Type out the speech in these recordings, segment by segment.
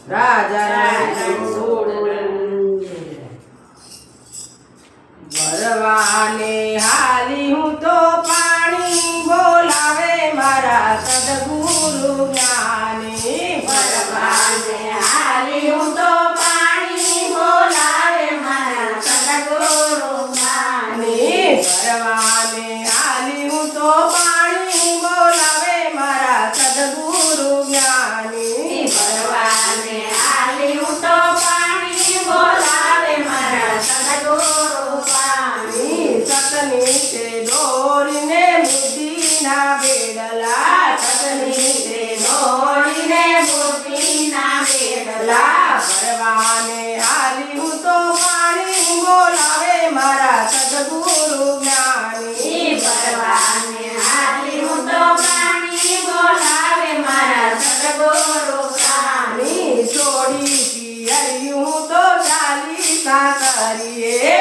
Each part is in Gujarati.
રાજા વરવાને હાલી હું તો પાણી બોલાવે મારા સદગુરુ જ્ઞાની વરવાને હાલી હું તો પાણી બોલાવે મારા સદગુરુ જ્ઞાની વરવાને હાલી હું તો પાણી બોલાવે મારા સદગુરુ જ્ઞાની વરવાને હાલી હું તો પાણી બોલાવે મારા સદગુરુ સતની તે દોરીને બુદ્ધિના બેડલા સતની તે દોરીને બુદ્ધિના બેડલા ભરવાને હાલી હું તો પાણી બોલાવે મારા સદગુરુ જ્ઞાની ભરવાને હાલી હું તો પાણી બોલાવે મારા સદગુરુ જ્ઞાની છોડી પિયરિયું તો ચાલીસા કરીએ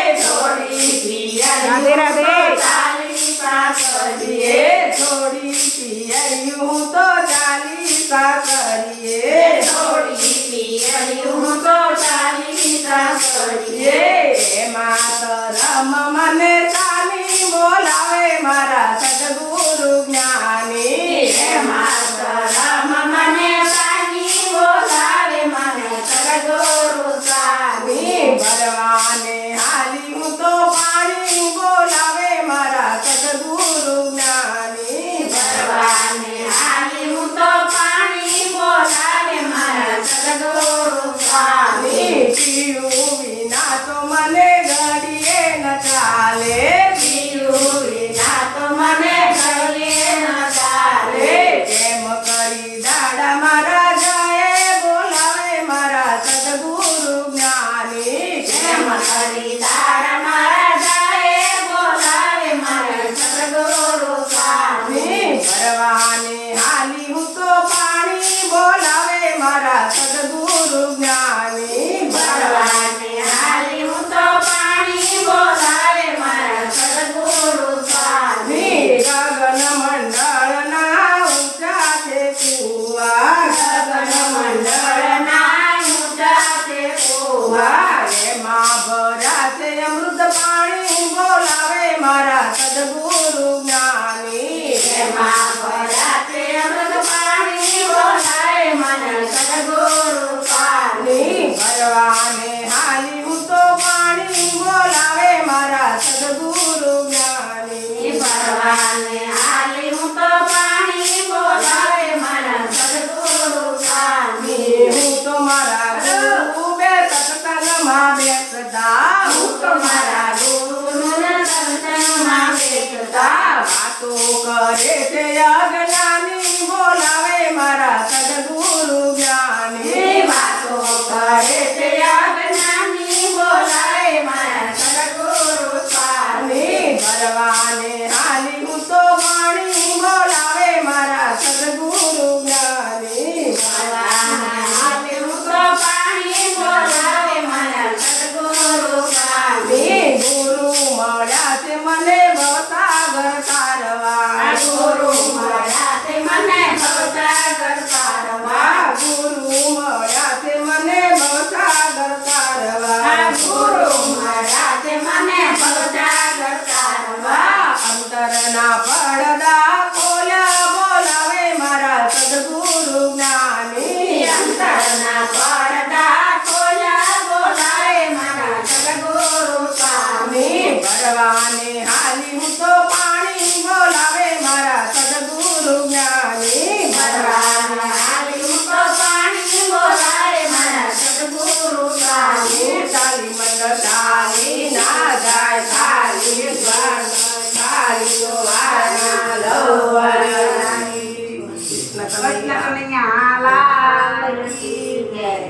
રાધે રાધે ચાલીસા કરીએ છોડી પિયરિયું તો ચાલીસા કરીએ છોડી પિયરિયું તો ચાલીસા કરીએ માતરમ મને ચાલી બોલાવે મારા સદગુરુ જ્ઞાની માતરમ મને ચાલી બોલાવે મારા સદગુરુ જ્ઞાની ભરવાને હાલી હું તો પાણી બોલાવે મારા સદગુરુ જ્ઞાની ભરવાને હાલી હું તો પાણી બોલાવે મારા સદગુરુ જ્ઞાની પીયું વિના તો મને ઘડીએ ન ચાલે પીયું વિના તો મને ઘડીએ ન ચાલે કેમ કરી દાડા મારા જાય બોલાવે મારા સદગુરુ જ્ઞાની કેમ કરી દાડા મારા જાય બોલાવે મારા સદગુરુ જ્ઞાની ભરવાને હાલી હું તો પાણી બોલાવે મારા સદગુરુ જ્ઞાની ભરવાને હાલી હું તો પાણી બોલાવે મારા સદગુરુ જ્ઞાની ગગન મંડળના ઊંચા છે કુવા ગગન મંડળના ઊંચા તે કુવા એમાં ભરાશે અમૃત પાણી બોલાવે મારા સદગુરુ જ્ઞાની એમાં ભરાશે અમૃત પાણી બોલાવે મારા સદગુરુ જ્ઞાની ભરવાને હાલી હું તો પાણી બોલાવે મારા સદગુરુ જ્ઞાની ભરવાને હાલી હું તો પાણી બોલાવે મારા સદગુરુ જ્ઞાની હું તો મારા ગુરુ બે સત્સંગમાં બેસતા હું તો મારા ગુરુના સત્સંગમાં બેસતા વાતો કરે છે અજ્ઞાની બોલાવે મારા સદગુરુ જ્ઞાની વાતો કરે છે અજ્ઞાની બોલાવે મારા સદગુરુ સ્વામી ભરવાને હાલી હું તો પાણી બોલાવે મારા સદગુરુ જ્ઞાની ભરવાને હાલી હું તો પાણી બોલાવે મારા સદગુરુ સ્વામી ગુરુ મળ્યા છે મને ભવસાગર તારવા ગુરુ મળ્યા તે મને ભવસાગર તારવા ગુરુ મળ્યા છે મને ભવસાગર તારવા ગુરુ મળ્યા તે મને ભવસાગર તારવા અંતરના પડદા ખોલ્યા બોલાવે મારા સદગુરુ જ્ઞાની અંતરના પડદા ખોલ્યા બોલાવે મારા સદગુરુ સ્વામી ભરવાને